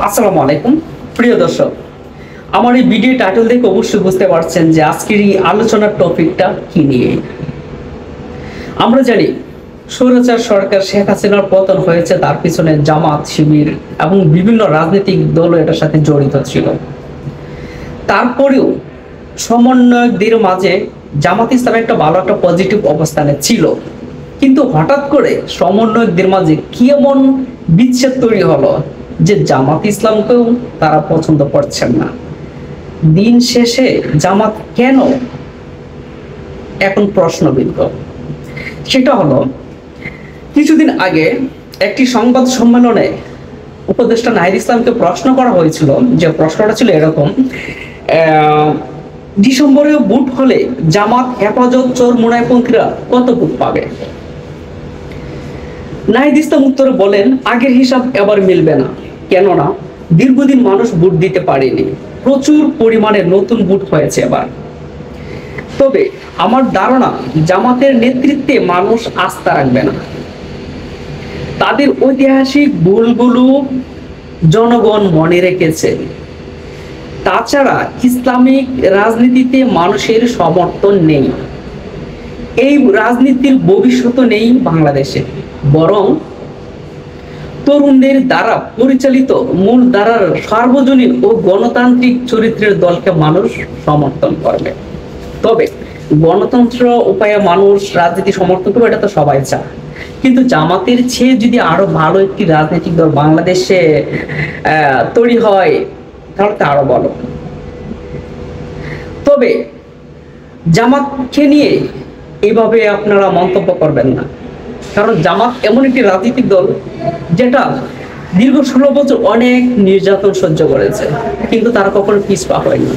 আসসালামু আলাইকুম প্রিয় দর্শক, আমার এই ভিডিও টাইটেল দেখে অবশ্যই বুঝতে পারছেন যে আজকের এই আলোচনার টপিকটা কি নিয়ে। আমরা জানি স্বৈরাচার সরকার শেখ হাসিনার পতন হয়েছে, তার পিছনে জামাত, শিবির এবং বিভিন্ন রাজনৈতিক দলও এটার সাথে জড়িত ছিল। তারপরেও সমন্বয়কদের মাঝে জামাত ইসলাম একটা ভালো একটা পজিটিভ অবস্থানে ছিল, কিন্তু হঠাৎ করে সমন্বয়কদের মাঝে কি এমন বিচ্ছেদ তৈরি হলো যে জামাত ইসলামকেও তারা পছন্দ করছেন না। দিন শেষে জামাত কেন এখন প্রশ্নবিদ্ধ, সেটা হলো কিছুদিন আগে একটি সংবাদ সম্মেলনে উপদেষ্টা নাহিদ ইসলামকে প্রশ্ন করা হয়েছিল, যে প্রশ্নটা ছিল এরকম, ডিসেম্বরে ভোট হলে জামাত, হেফাজত, চরমোনাইপন্থীরা কত ভোট পাবে? নাহিদ ইসলাম উত্তরে বলেন, আগের হিসাব এবার মিলবে না, কেননা দীর্ঘদিন মানুষ ভোট দিতে পারেনি, প্রচুর পরিমাণে নতুন ভোট হয়েছে এবার। তবে আমার ধারণা জামাতের নেতৃত্বে মানুষ আস্থা রাখবে না, তাদের ঐতিহাসিক ভুলগুলো জনগণ মনে রেখেছে। তাছাড়া ইসলামিক রাজনীতিতে মানুষের সমর্থন নেই, এই রাজনীতির ভবিষ্যৎ নেই বাংলাদেশে, বরং তরুণদের দ্বারা পরিচালিত মূল ধারার সার্বজনীন ও গণতান্ত্রিক চরিত্রের দলকে মানুষ সমর্থন করবে। তবে গণতন্ত্র উপায়ে মানুষ রাজনীতি সমর্থন করবে, এটা তো সবাই চায়, কিন্তু জামাতের চেয়ে যদি আরো ভালো একটি রাজনৈতিক দল বাংলাদেশে তৈরি হয় তাহলে তো আরো ভালো। তবে জামাতকে নিয়ে এইভাবে আপনারা মন্তব্য করবেন না, কারণ জামাত এমন একটি রাজনৈতিক দল যেটা দীর্ঘ 16 বছর অনেক নির্যাতন সহ্য করেছে, কিন্তু তারা কখনো পিছপা হয়নি।